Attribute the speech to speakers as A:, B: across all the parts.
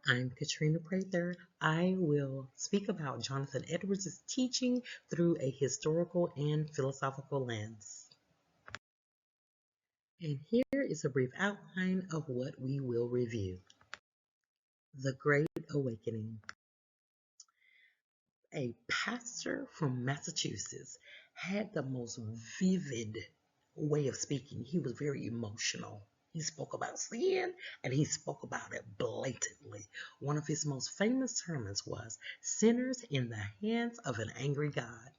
A: I'm Katrina Prather. I will speak about Jonathan Edwards' teaching through a historical and philosophical lens. And here is a brief outline of what we will review. The Great Awakening. A pastor from Massachusetts had the most vivid way of speaking. He was very emotional. He spoke about sin and he spoke about it blatantly. One of his most famous sermons was Sinners in the Hands of an Angry God.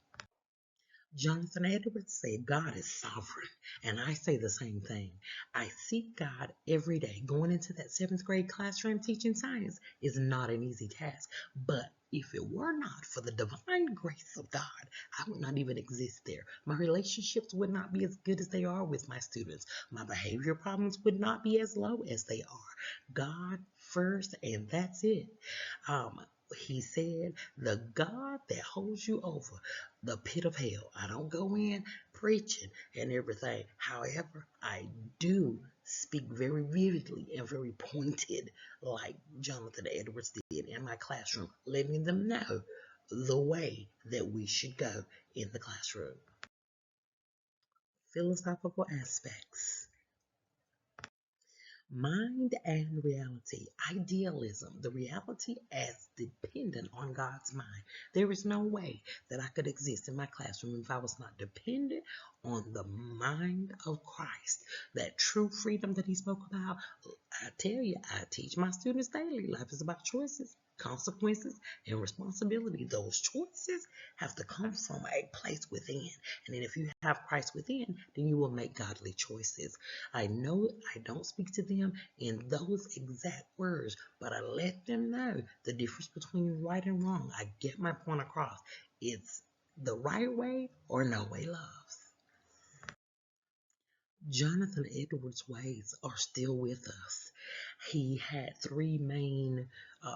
A: Jonathan Edwards said God is sovereign, and I say the same thing. I seek God every day. Going into that seventh grade classroom teaching science is not an easy task, but if it were not for the divine grace of God, I would not even exist there. My relationships would not be as good as they are with my students. My behavior problems would not be as low as they are. God first, and that's it. Um, he said, the God that holds you over the pit of hell. I don't go in preaching and everything. However, I do speak very vividly and very pointed, like Jonathan Edwards did in my classroom, letting them know the way that we should go in the classroom. Philosophical aspects. Mind and reality, idealism, the reality as dependent on God's mind. There is no way that I could exist in my classroom if I was not dependent on the mind of Christ. That true freedom that he spoke about, I tell you, I teach my students daily. Life is about choices, consequences, and responsibility. Those choices have to come from a place within. And then if you have Christ within, then you will make godly choices. I know I don't speak to them in those exact words, but I let them know the difference between right and wrong. I get my point across. It's the right way or no way, loves. Jonathan Edwards' ways are still with us. He had three main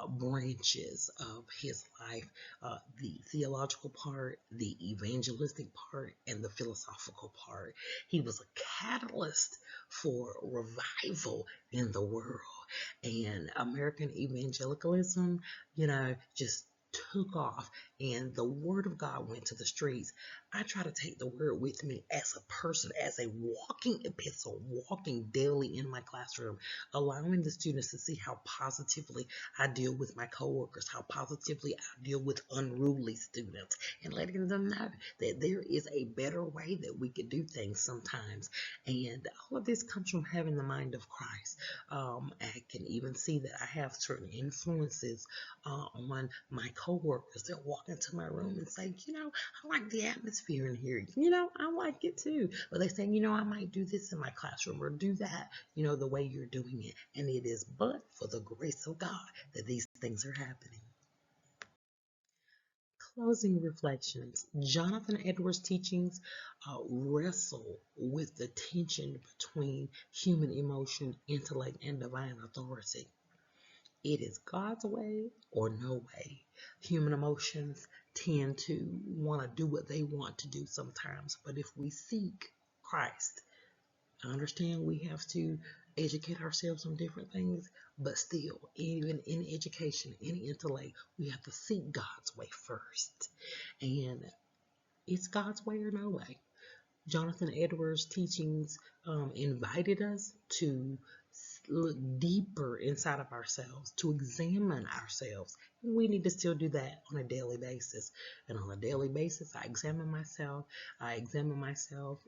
A: branches of his life, the theological part, the evangelistic part, and the philosophical part. He was a catalyst for revival in the world. And American evangelicalism, just took off and the word of God went to the streets. I try to take the word with me as a person, as a walking epistle, walking daily in my classroom, allowing the students to see how positively I deal with my coworkers, how positively I deal with unruly students, and letting them know that there is a better way that we could do things sometimes. And all of this comes from having the mind of Christ. I can even see that I have certain influences on my coworkers. They'll walk into my room and say, I like the atmosphere in here. I like it too. But they say, I might do this in my classroom or do that, the way you're doing it. And it is but for the grace of God that these things are happening. Closing reflections. Jonathan Edwards' teachings wrestle with the tension between human emotion, intellect, and divine authority. It is God's way or no way. Human emotions tend to want to do what they want to do sometimes. But if we seek Christ, I understand we have to educate ourselves on different things, but still, even in education, in intellect, we have to seek God's way first. And it's God's way or no way. Jonathan Edwards' teachings invited us to look deeper inside of ourselves, to examine ourselves. And we need to still do that on a daily basis. And on a daily basis, I examine myself. I examine myself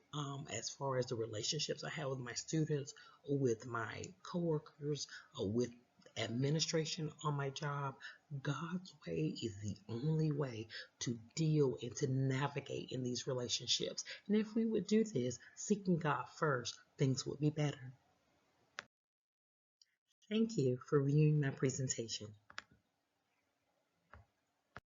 A: as far as the relationships I have with my students, with my coworkers, with administration on my job. God's way is the only way to deal and to navigate in these relationships. And if we would do this, seeking God first, things would be better. Thank you for viewing my presentation.